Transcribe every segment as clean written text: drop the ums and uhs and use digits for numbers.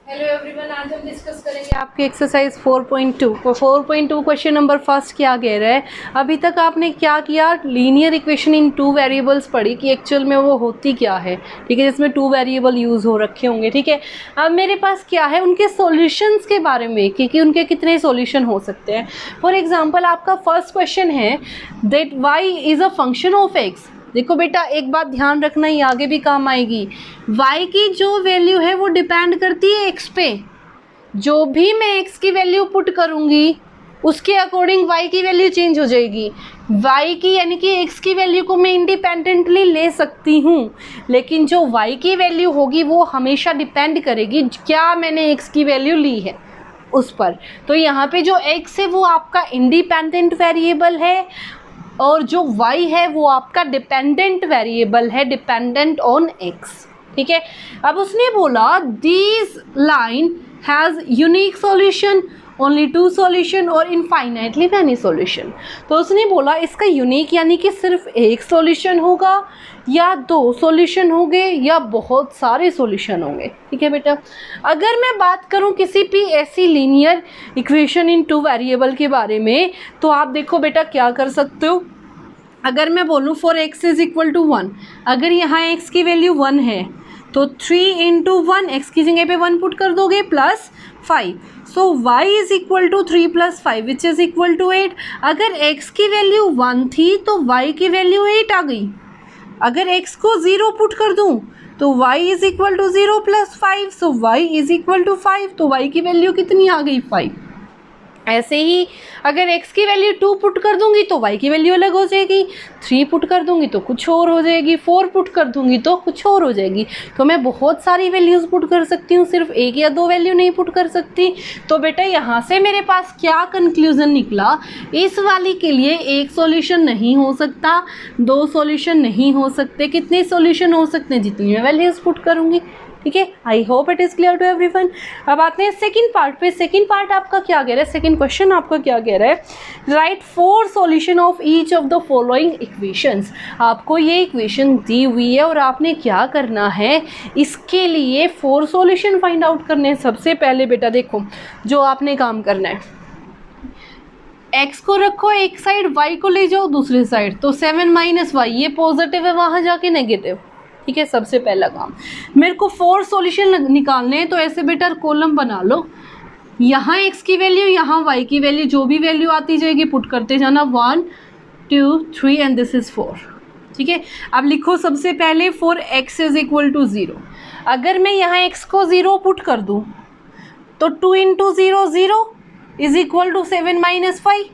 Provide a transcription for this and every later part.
Hello everyone, आज हम discuss करेंगे आपके एक्सरसाइज 4.2 को। 4.2 क्वेश्चन नंबर फर्स्ट क्या कह रहा है। अभी तक आपने क्या किया, linear equation in two variables पढ़ी कि एक्चुअल में वो होती क्या है, ठीक है, जिसमें टू वेरिएबल यूज़ हो रखे होंगे, ठीक है। अब मेरे पास क्या है, उनके सॉल्यूशंस के बारे में कि उनके कितने सॉल्यूशन हो सकते हैं। फॉर एग्जांपल आपका फर्स्ट क्वेश्चन है that y is a function of x. देखो बेटा, एक बात ध्यान रखना, ये आगे भी काम आएगी। y की जो वैल्यू है वो डिपेंड करती है x पे। जो भी मैं x की वैल्यू पुट करूँगी उसके अकॉर्डिंग y की वैल्यू चेंज हो जाएगी। y की यानी कि x की वैल्यू को मैं इंडिपेंडेंटली ले सकती हूँ, लेकिन जो y की वैल्यू होगी वो हमेशा डिपेंड करेगी क्या मैंने x की वैल्यू ली है उस पर। तो यहाँ पे जो x है वो आपका इंडिपेंडेंट वेरिएबल है और जो y है वो आपका डिपेंडेंट वेरिएबल है, डिपेंडेंट ऑन x, ठीक है। अब उसने बोला this line has unique solution, only two solution और इनफाइनाइटली मैनी सॉल्यूशन। तो उसने बोला इसका यूनिक यानी कि सिर्फ एक सॉल्यूशन होगा या दो सॉल्यूशन होंगे या बहुत सारे सॉल्यूशन होंगे, ठीक है बेटा। अगर मैं बात करूं किसी भी ऐसी linear equation in two variable के बारे में, तो आप देखो बेटा क्या कर सकते हो। अगर मैं बोलूं for x is equal to 1, अगर यहाँ x की वैल्यू 1 है तो 3 इंटू 1, एक्स की जगह पे 1 पुट कर दोगे plus 5, so y is equal to 3 plus 5 which is equal to 8। अगर x की वैल्यू 1 थी तो y की वैल्यू 8 आ गई। अगर x को 0 पुट कर दूं तो y is equal to 0 plus 5, so y is equal to 5, तो y की वैल्यू कितनी आ गई 5। ऐसे ही अगर x की वैल्यू 2 पुट कर दूंगी तो y की वैल्यू अलग हो जाएगी, 3 पुट कर दूंगी तो कुछ और हो जाएगी, 4 पुट कर दूंगी तो कुछ और हो जाएगी। तो मैं बहुत सारी वैल्यूज़ पुट कर सकती हूँ, सिर्फ एक या दो वैल्यू नहीं पुट कर सकती। तो बेटा यहाँ से मेरे पास क्या कंक्लूजन निकला, इस वाली के लिए एक सॉल्यूशन नहीं हो सकता, दो सॉल्यूशन नहीं हो सकते, कितने सॉल्यूशन हो सकते हैं जितनी मैं वैल्यूज़ पुट करूँगी, ठीक है। I hope it is clear to everyone. अब आते हैं सेकंड पार्ट पे। सेकंड पार्ट आपका क्या कह रहा है, सेकंड क्वेश्चन आपका क्या कह रहा है, right 4 solution of each of the following equations. आपको ये इक्वेशन दी हुई है और आपने क्या करना है, इसके लिए 4 सॉल्यूशन फाइंड आउट करने हैं। सबसे पहले बेटा देखो जो आपने काम करना है, x को रखो एक साइड, y को ले जाओ दूसरी साइड, तो 7 माइनस वाई, ये पॉजिटिव है वहाँ जाके नेगेटिव, ठीक है। सबसे पहला काम मेरे को 4 सॉल्यूशन निकालने हैं, तो ऐसे बेटा कॉलम बना लो, यहाँ x की वैल्यू यहाँ y की वैल्यू, जो भी वैल्यू आती जाएगी पुट करते जाना, 1 2 3 एंड दिस इज़ 4, ठीक है। अब लिखो सबसे पहले for x is equal to 0। अगर मैं यहाँ x को 0 पुट कर दूँ तो 2 into 0 0 is equal to 7 minus 5,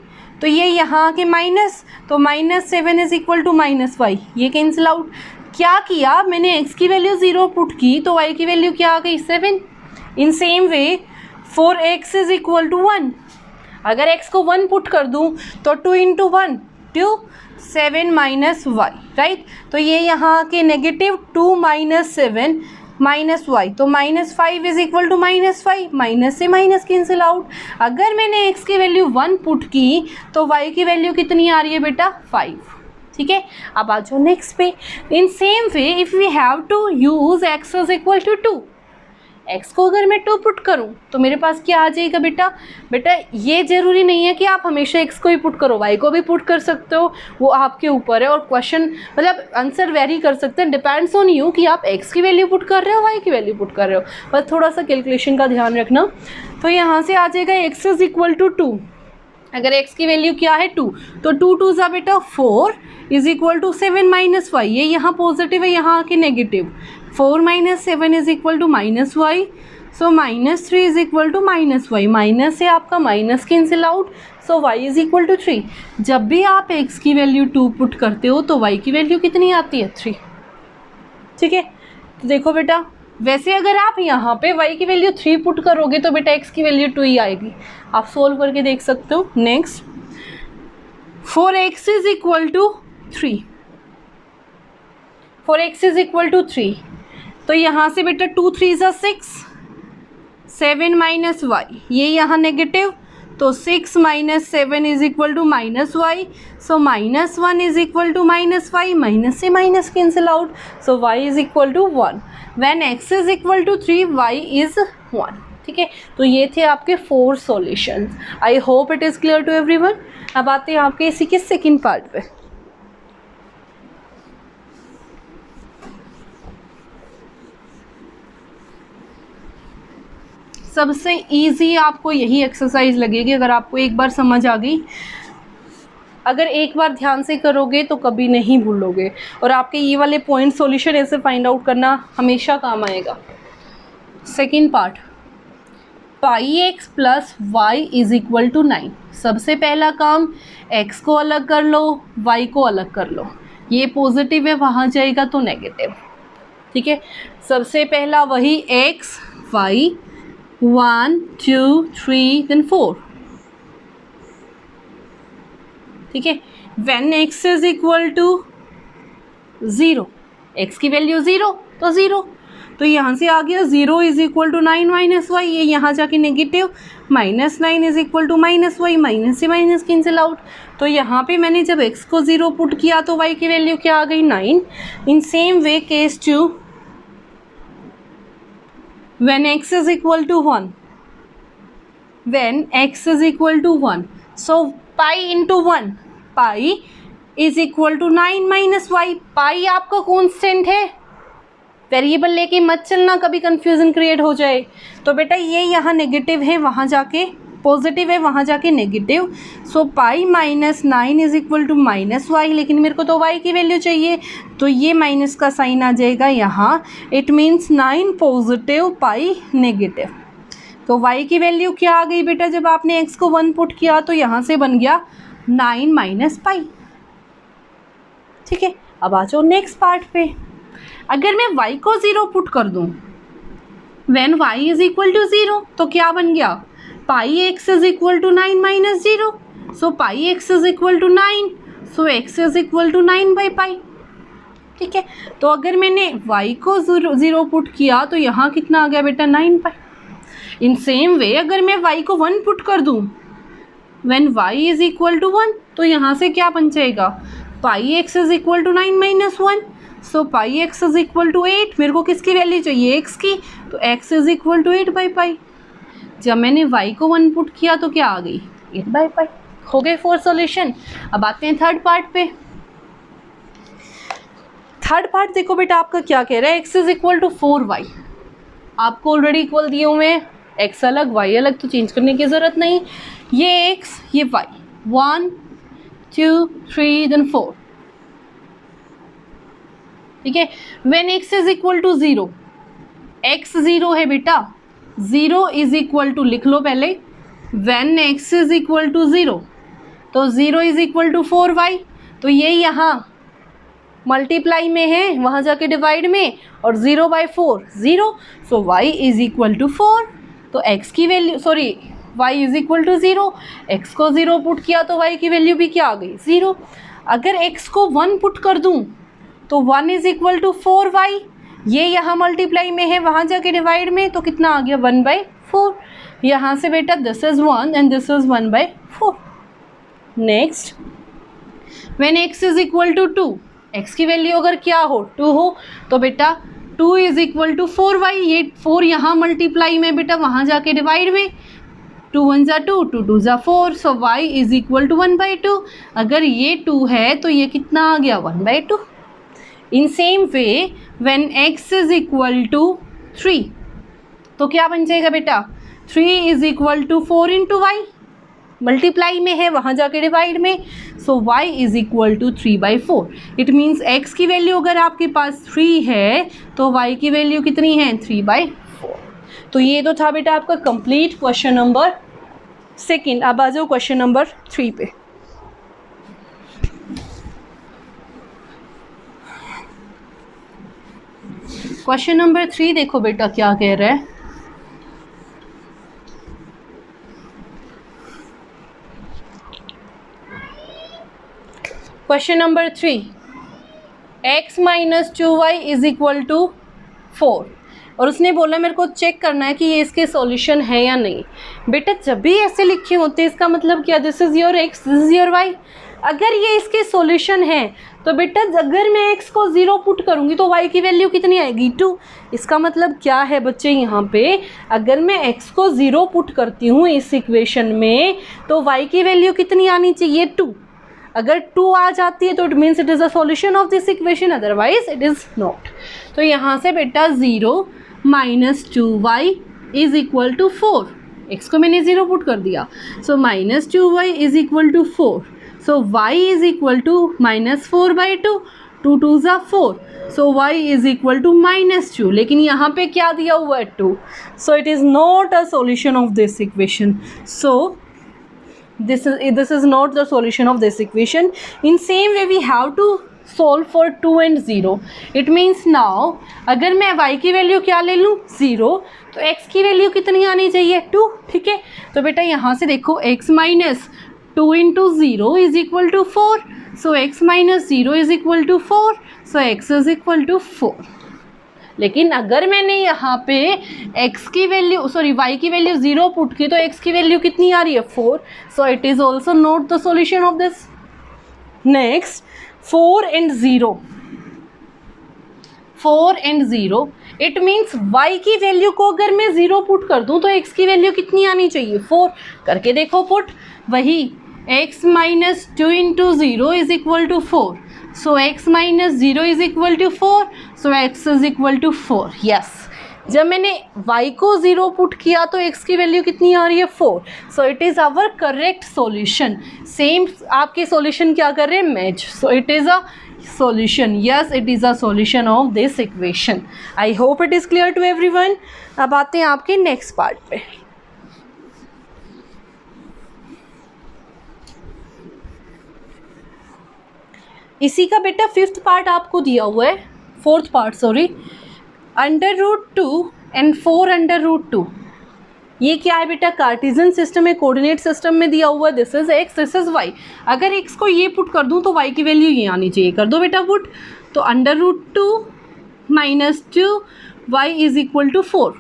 तो ये यहाँ के माइनस, तो minus 7 is equal to minus 5, ये कैंसिल आउट। क्या किया मैंने, x की वैल्यू 0 पुट की तो y की वैल्यू क्या आ गई 7। In same way for x is equal to 1, अगर x को 1 पुट कर दूं तो 2 इंटू 1 2, 7 माइनस वाई, राइट। तो ये यहाँ के नेगेटिव 2 माइनस 7 माइनस वाई, तो minus 5 is equal to minus 5, minus से माइनस कैंसिल आउट। अगर मैंने x की वैल्यू 1 पुट की तो y की वैल्यू कितनी आ रही है बेटा 5, ठीक है। अब आ जाओ नेक्स्ट पे। In same way if we have to use x is equal to 2, x को अगर मैं 2 पुट करूं तो मेरे पास क्या आ जाएगा बेटा ये ज़रूरी नहीं है कि आप हमेशा x को ही पुट करो, y को भी पुट कर सकते हो, वो आपके ऊपर है। और क्वेश्चन मतलब आंसर वेरी कर सकते हैं, डिपेंड्स ऑन यू कि आप x की वैल्यू पुट कर रहे हो y की वैल्यू पुट कर रहे हो, बस थोड़ा सा कैलकुलेशन का ध्यान रखना। तो यहाँ से आ जाएगा x इज इक्वल टू 2, अगर x की वैल्यू क्या है 2, तो 2 2 ज़ा बेटा 4 is equal to 7 minus y, ये यहाँ पॉजिटिव है यहाँ आके negative, 4 minus 7 is equal to minus Y, so minus 3 is equal to minus Y, minus से आपका minus cancel out, so y is equal to 3। जब भी आप x की वैल्यू 2 पुट करते हो तो y की वैल्यू कितनी आती है 3, ठीक है। तो देखो बेटा वैसे अगर आप यहाँ पे y की वैल्यू 3 पुट करोगे तो बेटा x की वैल्यू 2 ही आएगी, आप सोल्व करके देख सकते हो। Next for x is equal to 3, for x is equal to 3, तो यहाँ से बेटा 2 3 ज़ा 6, 7 माइनस वाई, ये यहाँ नेगेटिव, तो 6 minus 7 is equal to minus Y, so minus 1 is equal to minus Y, minus से minus cancel out, so Y is equal to 1। When X is equal to 3 Y is 1। ठीक है, तो ये थे आपके 4 solutions. I hope it is clear to everyone. अब आते हैं आपके इसी के सेकंड पार्ट पे। सबसे इजी आपको यही एक्सरसाइज लगेगी अगर आपको एक बार समझ आ गई। अगर एक बार ध्यान से करोगे तो कभी नहीं भूलोगे, और आपके ये वाले पॉइंट सॉल्यूशन ऐसे फाइंड आउट करना हमेशा काम आएगा। Second part, pi x plus y is equal to 9। सबसे पहला काम, x को अलग कर लो, y को अलग कर लो। ये पॉजिटिव है, वहाँ जाएगा तो नेगेटिव। ठीक है, सबसे पहला वही x y 1 2 3 देन 4। ठीक है, when x is equal to 0, x की वैल्यू 0 तो 0, तो यहाँ से आ गया 0 is equal to 9 minus y, ये यहाँ जाके negative, minus 9 is equal to minus Y, minus से माइनस कैंसिल आउट। तो यहाँ पे मैंने जब x को 0 पुट किया तो y की वैल्यू क्या आ गई 9। In same way case 2, when x is equal to 1, when x is equal to 1, so pi into 1, pi is equal to 9 minus y. Pi आपका कॉन्स्टेंट है, वेरिएबल लेके मत चलना, कभी कंफ्यूजन क्रिएट हो जाए। तो बेटा ये यहाँ नेगेटिव है, वहाँ जाके पॉजिटिव है, वहाँ जाके negative, so pi minus 9 is equal to minus y. लेकिन मेरे को तो वाई की वैल्यू चाहिए, तो ये माइनस का साइन आ जाएगा यहाँ। It means 9 positive, pi negative. तो वाई की वैल्यू क्या आ गई बेटा, जब आपने एक्स को 1 पुट किया तो यहाँ से बन गया 9 माइनस पाई। ठीक है, अब आ जाओ नेक्स्ट पार्ट पे। अगर मैं y को 0 पुट कर दूं, when y is equal to 0, तो क्या बन गया, pi x is equal to 9 minus 0, so pi x is equal to 9, so x is equal to 9 by pi. ठीक है, तो अगर मैंने y को 0 पुट किया तो यहाँ कितना आ गया बेटा 9 पाई। इन सेम वे अगर मैं y को 1 पुट कर दूं, when y is equal to 1, तो यहाँ से क्या बन जाएगा, pi x is equal to 9 minus 1, so pi x is equal to 8। मेरे को किसकी वैल्यू चाहिए, x की, तो x is equal to 8 by pi. जब मैंने y को 1 पुट किया तो क्या आ गई 8 बाई पाई। हो गए 4 सॉल्यूशन। अब आते हैं थर्ड पार्ट पे। थर्ड पार्ट देखो बेटा आपका क्या कह रहा है, x is equal to 4y। आपको ऑलरेडी इक्वल दिए हुए हैं, x अलग y अलग, तो चेंज करने की ज़रूरत नहीं। ये x ये y, 1 2 3 देन 4। ठीक है, when x is equal to 0, x 0 है बेटा, 0 इज इक्वल टू, लिख लो पहले, when x is equal to 0, तो 0 इज इक्वल टू 4y। तो ये यहाँ मल्टीप्लाई में है, वहाँ जाके डिवाइड में, और 0 by 4 0, so y is equal to 4। तो x की value, sorry y is equal to 0, x को 0 पुट किया तो y की वैल्यू भी क्या आ गई 0। अगर x को 1 पुट कर दूँ तो 1 इज इक्वल टू 4y, ये यहाँ मल्टीप्लाई में है, वहाँ जाके डिवाइड में, तो कितना आ गया 1 बाई 4। यहाँ से बेटा this is 1 and this is 1 by 4। Next, when x is equal to 2, x की वैल्यू अगर क्या हो 2 हो, तो बेटा 2 इज इक्वल टू 4y, ये 4 यहाँ मल्टीप्लाई में बेटा, वहाँ जाके डिवाइड में, 2 1 ज़ा 2, 2 2 ज़ा 4, so y is equal to 1 by 2। अगर ये 2 है तो ये कितना आ गया 1 by 2। In same way when x is equal to 3, तो क्या बन जाएगा बेटा, 3 is equal to 4 into y, multiply में है, वहाँ जाके डिवाइड में, so y is equal to 3 by 4। It means x की वैल्यू अगर आपके पास 3 है तो y की वैल्यू कितनी है 3 बाई 4। तो ये तो था बेटा आपका कंप्लीट क्वेश्चन नंबर सेकेंड। अब आ जाओ क्वेश्चन नंबर 3 पे। क्वेश्चन नंबर 3 देखो बेटा क्या कह रहा है, question number 3, x minus 2y is equal to 4 और उसने बोला मेरे को चेक करना है कि ये इसके सॉल्यूशन है या नहीं। बेटा जब भी ऐसे लिखे होते हैं इसका मतलब क्या, this is your x, this is your y। अगर ये इसके सॉल्यूशन है तो बेटा अगर मैं x को 0 पुट करूँगी तो y की वैल्यू कितनी आएगी 2। इसका मतलब क्या है बच्चे, यहाँ पे अगर मैं x को 0 पुट करती हूँ इस इक्वेशन में तो y की वैल्यू कितनी आनी चाहिए 2। अगर 2 आ जाती है तो it means it is a solution of this equation, otherwise it is not. तो यहाँ से बेटा 0 minus 2y is equal to 4। x को मैंने 0 पुट कर दिया, so minus 2y is equal to 4। So y is equal to minus 4 by 2, 2 2s are 4, so y is equal to minus 2, लेकिन यहाँ पे क्या दिया हुआ है 2, so it is not a solution of this equation, so this is not the solution of this equation. In same way we have to solve for 2 and 0. It means now अगर मैं y की value क्या ले लूँ 0 तो x की value कितनी आनी चाहिए 2, ठीक है। तो बेटा यहाँ से देखो x minus 2 into 0 is equal to 4, so x minus 0 is equal to 4, so x is equal to 4। लेकिन अगर मैंने यहाँ पे x की वैल्यू y की वैल्यू 0 पुट की तो x की वैल्यू कितनी आ रही है 4, so it is also not the solution of this। Next 4 and 0, 4 and 0 it means y की वैल्यू को अगर मैं 0 पुट कर दूं तो x की वैल्यू कितनी आनी चाहिए 4। करके देखो पुट, वही x minus 2 into 0 is equal to 4, so x minus 0 is equal to 4, so x is equal to 4। Yes, जब मैंने y को 0 पुट किया तो x की वैल्यू कितनी आ रही है 4, so it is our correct solution. Same आपके सॉल्यूशन क्या कर रहे हैं match, so it is a solution, yes it is a solution of this equation। I hope it is clear to everyone। अब आते हैं आपके नेक्स्ट पार्ट पे। इसी का बेटा फिफ्थ पार्ट आपको दिया हुआ है, फोर्थ पार्ट सॉरी, √2 एंड 4√2। ये क्या है बेटा, कार्टेशियन सिस्टम में, कोऑर्डिनेट सिस्टम में दिया हुआ है, this is x this is y। अगर x को ये पुट कर दूं तो y की वैल्यू ये आनी चाहिए, कर दो बेटा पुट। तो √2 minus 2 y is equal to 4,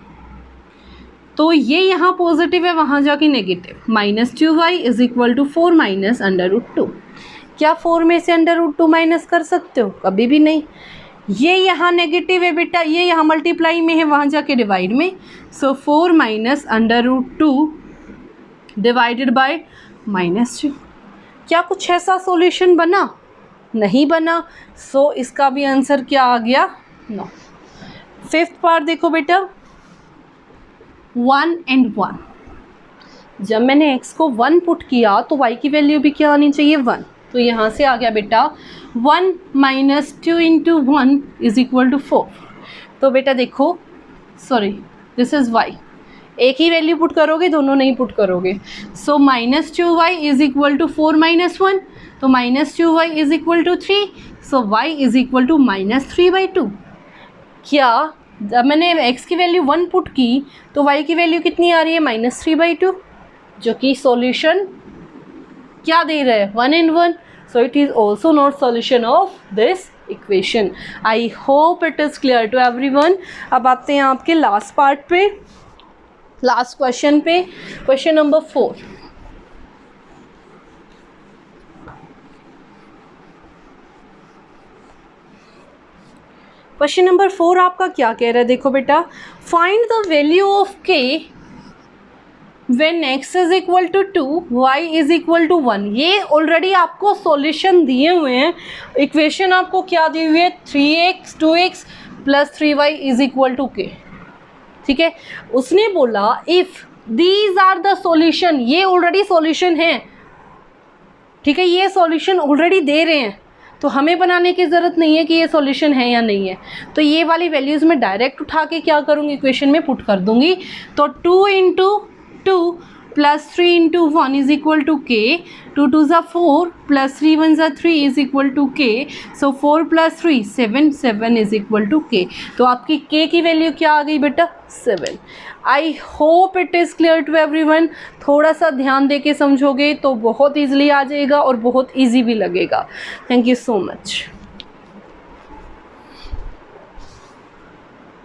तो ये यहाँ पॉजिटिव है वहाँ जाके negative, minus 2y is equal to 4 minus √2। क्या 4 में से √2 माइनस कर सकते हो, कभी भी नहीं। ये यहाँ नेगेटिव है बेटा, ये यहाँ मल्टीप्लाई में है वहाँ जाके डिवाइड में, सो 4 माइनस √2 डिवाइडेड बाय -2। क्या कुछ ऐसा सॉल्यूशन बना, नहीं बना, सो इसका भी आंसर क्या आ गया, नो। फिफ्थ पार्ट देखो बेटा, 1 and 1। जब मैंने x को 1 पुट किया तो y की वैल्यू भी क्या आनी चाहिए 1, तो यहाँ से आ गया बेटा 1 minus 2 into 1 is equal to 4। तो बेटा देखो, सॉरी दिस इज़ y, एक ही वैल्यू पुट करोगे, दोनों नहीं पुट करोगे, so minus 2y is equal to 4 minus 1, तो minus 2y is equal to 3, so y is equal to -3/2। क्या जब मैंने x की वैल्यू 1 पुट की तो y की वैल्यू कितनी आ रही है -3/2, जो कि सॉल्यूशन क्या दे रहा है 1 and 1, so it is also not solution of this equation। I hope it is clear to everyone। अब आते हैं आपके लास्ट पार्ट पे, लास्ट क्वेश्चन पे, क्वेश्चन नंबर 4। क्वेश्चन नंबर 4 आपका क्या कह रहा है, देखो बेटा, find the value of k when x is equal to 2 y is equal to 1। ये ऑलरेडी आपको सॉल्यूशन दिए हुए हैं, इक्वेशन आपको क्या दी हुई है 3x 2x plus 3y is equal to k, ठीक है। उसने बोला if these are the solution, ये ऑलरेडी सॉल्यूशन है, ठीक है, ये सॉल्यूशन ऑलरेडी दे रहे हैं, तो हमें बनाने की ज़रूरत नहीं है कि ये सॉल्यूशन है या नहीं है। तो ये वाली वैल्यूज़ मैं डायरेक्ट उठा के क्या करूँगी, इक्वेशन में पुट कर दूँगी। तो 2 into 2 plus 3 into 1 is equal to k, 2 2s are 4 plus 3 1s are 3 is equal to k, so 4 plus 3 7 7 is equal to k। तो आपकी k की वैल्यू क्या आ गई बेटा 7। I hope it is clear to everyone. थोड़ा सा ध्यान दे के समझोगे तो बहुत ईजिली आ जाएगा और बहुत ईजी भी लगेगा। Thank you so much.